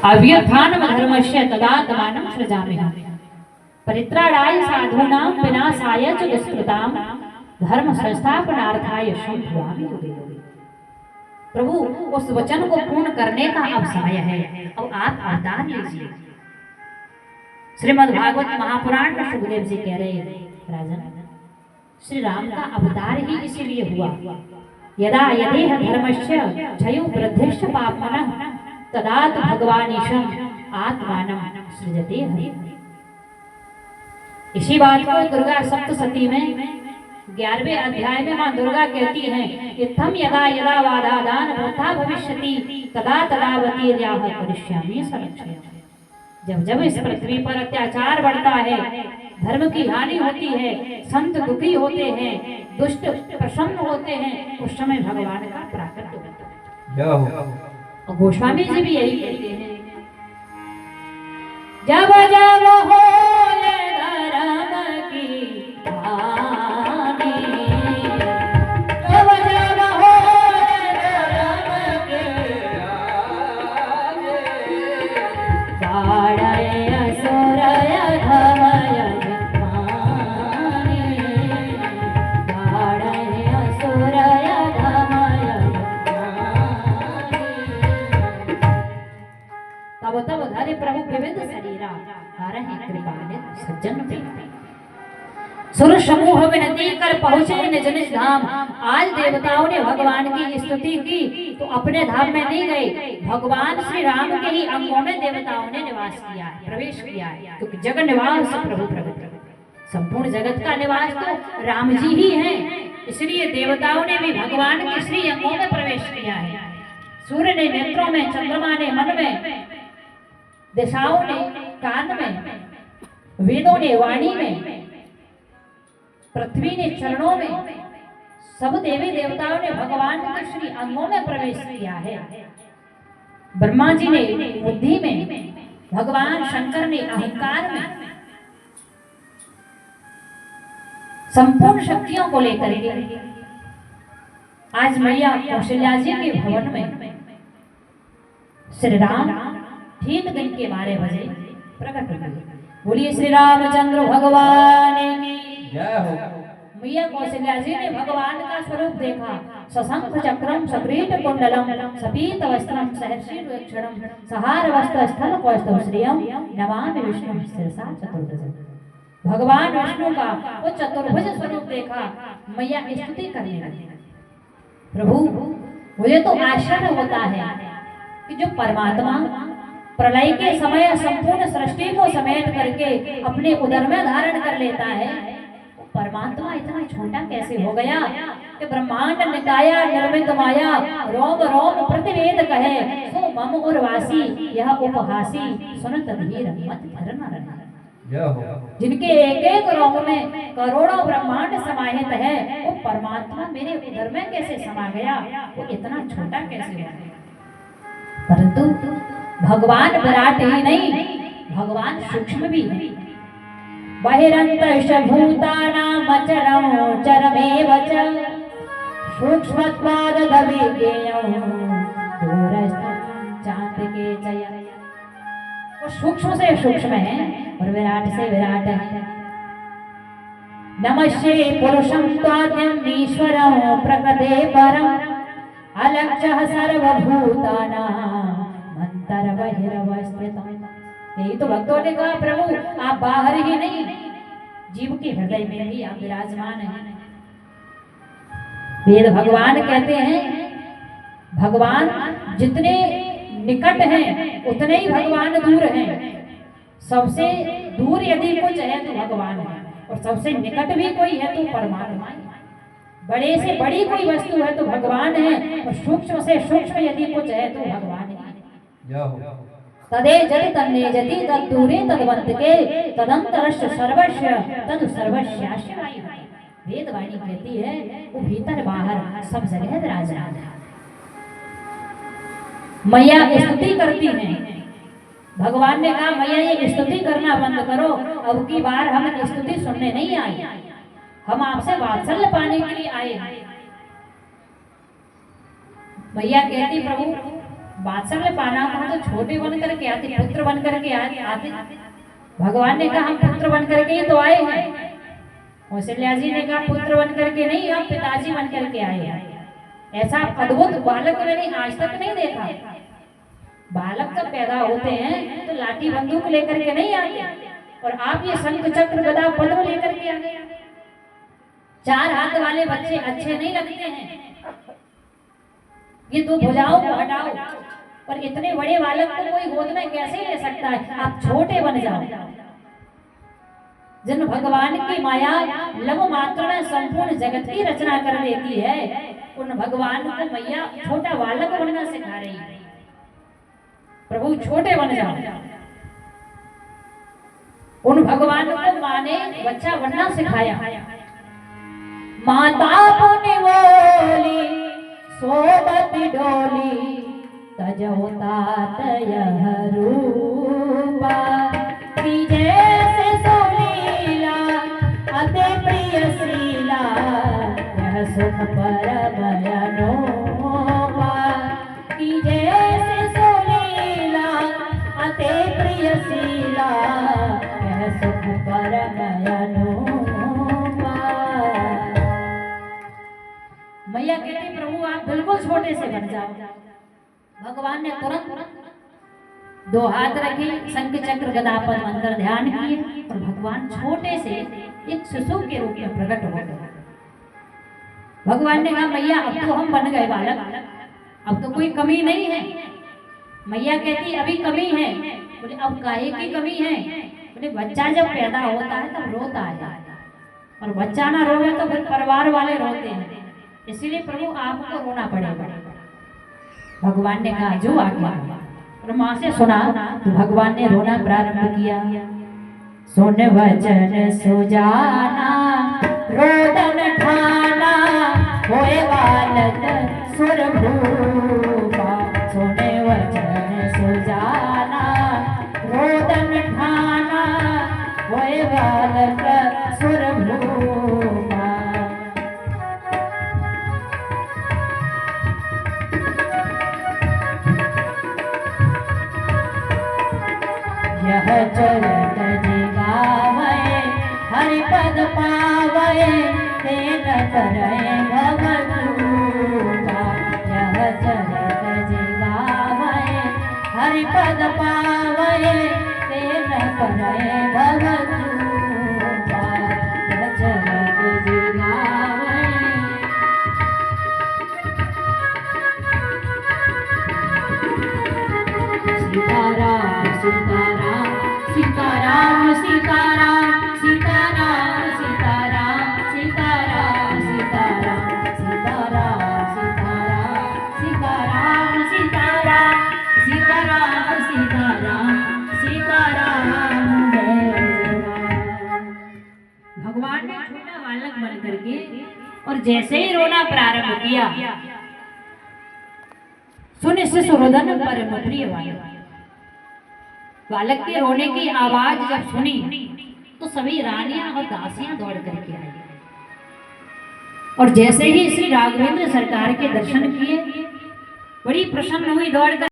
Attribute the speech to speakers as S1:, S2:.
S1: अव्यर्थान धर्मस्य तदात्मानं सृजाम्यहम् परित्राणाय साधूनां विनाशाय च दुष्कृतां धर्म संस्थापनार्थाय संभवामि युगे युगे। प्रभु उस वचन को पूर्ण करने का अब समय है, अब आप अवतार लीजिए। श्रीमद् भागवत महापुराण में सुखदेव जी कह रहे हैं, राजन श्री राम का अवतार ही इसीलिए हुआ, यदा यदेह धर्मस्य क्षयो वृद्धिश्च पापमनः तदात भगवानीशं आत्मानं सृजते हरि। इसी बात को दुर्गा सप्तशती में 11वें अध्याय में मां दुर्गा कहती हैं, इत्थं यदा यदा वादादान भूता भविष्यति तदा तदावती याह करिष्यामि सरक्षया। जब जब इस पृथ्वी पर अत्याचार बढ़ता है, धर्म की हानि होती है, संत दुखी होते हैं, दुष्ट प्रसन्न होते हैं, उस समय भगवान का प्राकट्य होता है। और गोस्वामी जी भी यही कहते हैं, जब जब हो धर्म की हानि, जब जब हो धर्म की हानि, असुरय धमय मानि, असुरय धमय तब तब धरे प्रभु विविध शरीरा हरहि कृपाले सज्जन प्रीति। सुर समूह विनती कर पहुंचे निज निज धाम। आज देवताओं ने भगवान की स्तुति की तो अपने धाम में नहीं गए, भगवान श्री राम के ही अंगों में देवताओं ने निवास किया है, प्रवेश किया है, क्योंकि जगत निवास प्रभु प्रभु संपूर्ण जगत का निवास तो राम जी ही हैं। इसलिए देवताओं ने भी भगवान के श्री अंगों में प्रवेश किया है। सूर्य ने नेत्रों में, चंद्रमा ने मन में, दिशाओं ने कान में, वेदों ने वाणी में, पृथ्वी ने चरणों में, सब देवी देवताओं ने भगवान के श्री अंगों में प्रवेश किया है। ब्रह्मा जी ने बुद्धि में, भगवान शंकर ने अहंकार में, संपूर्ण शक्तियों को लेकर के आज मैया कौशल्या जी के भवन में श्री राम ठीक दिन के 12 बजे प्रकट हुए। बोलिए श्री रामचंद्र भगवान की जय हो। मैया कौशल्या जी ने भगवान का स्वरूप देखा। सशंख चक्रम सप्रीत कुंडलम सपीत वस्त्रम सहर्षि क्षणम सहार वस्त्र स्थल कौस्तव श्रियम नमामि विष्णु शिरसा चतुर्भुज। भगवान विष्णु का वो चतुर्भुज स्वरूप देखा, मैया स्तुति करने लगी। प्रभु मुझे तो आश्चर्य होता है कि जो परमात्मा प्रलय के समय संपूर्ण सृष्टि को समेट करके अपने उदर में धारण कर लेता है, परमात्मा इतना छोटा कैसे हो गया कि ब्रह्मांड निकाया निर्मित माया रोम रोम प्रतिवेद कहे सो मम उर्वासी यह उपहासी सुनत धीर मत धर न रहे। जिनके एक एक रोम में करोड़ों ब्रह्मांड समाहित है, वो परमात्मा मेरे उदर में कैसे समा गया, वो इतना छोटा कैसे हो गया। परंतु भगवान विराट ही नहीं, भगवान सूक्ष्म भी है। बहिरंतश्च भूतानां अचरं चरमेव च सूक्ष्मत्वादभिज्ञेयं दूरस्थं चान्तिके च। वो सूक्ष्म से सूक्ष्म है और विराट से विराट है। नमस्ये पुरुषं त्वाद्यं ईश्वरं प्रकृते परं अलक्ष्यः सर्वभूतानां अंतर बहिरवस्थितम्। यही तो भक्तों ने कहा, प्रभु आप बाहर ही नहीं, जीव के हृदय में भी आप विराजमान हैं। वेद भगवान कहते हैं, भगवान जितने निकट हैं उतने ही भगवान दूर हैं। सबसे दूर यदि कुछ है तो भगवान है, और सबसे निकट भी कोई है तो परमात्मा है। बड़े से बड़ी कोई वस्तु है तो भगवान है, और सूक्ष्म से सूक्ष्म यदि कुछ है तो भगवान है। तदे जति तन्ने जति तद्दूरे तद्वंतके तदंतरस्य सर्वस्य तदु सर्वस्याश्रय। वेद वाणी कहती है वो भीतर बाहर सब जगह विराजमान है। मैया स्तुति करती हैं। भगवान ने कहा मैया ये स्तुति करना बंद करो, अब की बार हम स्तुति सुनने नहीं आए, हम आपसे वात्सल्य पाने के लिए आए हैं। मैया कहती प्रभु बात्सल्य पाना था तो छोटे बन करके आते, पुत्र बन करके आते। भगवान ने कहा हम पुत्र बन करके ही तो आए हैं। कौशल्या जी ने कहा पुत्र बन करके नहीं, हम पिताजी बन करके आए हैं। ऐसा अद्भुत बालक मैंने आज तक नहीं देखा। बालक जब पैदा होते हैं तो लाठी बंदूक लेकर के नहीं आते, और आप ये शंख चक्र गदा पद्म लेकर के आ गए। चार हाथ वाले बच्चे अच्छे नहीं लगते हैं। ये दो भुजाओं को हटाओ, और इतने बड़े बालक को कोई गोद में कैसे ले सकता है? आप छोटे बन जाओ। जिन भगवान की माया लघु मात्र में संपूर्ण जगत की रचना कर देती है, उन भगवान को मैया छोटा बालक बनना सिखा रही है। प्रभु छोटे बन जाओ। उन भगवान को माँ ने बच्चा बनना सिखाया। माता पुनि बोली सोबत डोली, तजो तात यह रूपा, की जैसे सोलीला अति प्रिय शीला, यह सुख परम अनोपा, की जैसे सोलीला अति प्रिय शीला, यह सुख परम अनोपा। मैया कहती प्रभु आप बिल्कुल छोटे से बन जाओ। भगवान ने तुरंत दो हाथ रखे, शंख चक्र गदा पर मंत्र ध्यान किए, और भगवान छोटे से एक शिशु के रूप में प्रकट हो गए। भगवान ने कहा मैया अब तो हम बन गए बालक, अब तो कोई कमी नहीं है। मैया कहती अभी कमी है। बोले अब काहे की कमी है? बोले बच्चा जब पैदा होता है तब रोता है, और बच्चा ना रोवे तो फिर परिवार वाले रोते हैं, इसीलिए प्रभु आपको रोना पड़ेगा। भगवान ने कहा जो आ गया, और माँ से सुना तो भगवान ने रोना प्रारंभ किया। सुन वचन सुजाना रोदन ठाना, होए बालक सुर भूपा। सुन वचन सुजाना रोदन ठाना, होए बालक सुर भूपा। यह चरित जिगावे हरि पद पावे, तेन तरय भवदूता। यह चरित जिगावे हरि पद पावे, तेन तरय भवदूता। यह चरित जिगावे। सीताराम सीताराम सीताराम सीताराम सीताराम सीताराम सीताराम सीताराम सीताराम सीताराम सीताराम सीताराम सीताराम सीताराम भगवान ने छोटा बालक बन करके और जैसे ही रोना प्रारंभ किया, सुने शिशु रोदन परम प्रिय बालक। बालक के रोने की आवाज जब सुनी तो सभी रानियां और दासियां दौड़ करके आई, और जैसे ही श्री राघवेंद्र सरकार के दर्शन किए बड़ी प्रसन्न हुई, दौड़ कर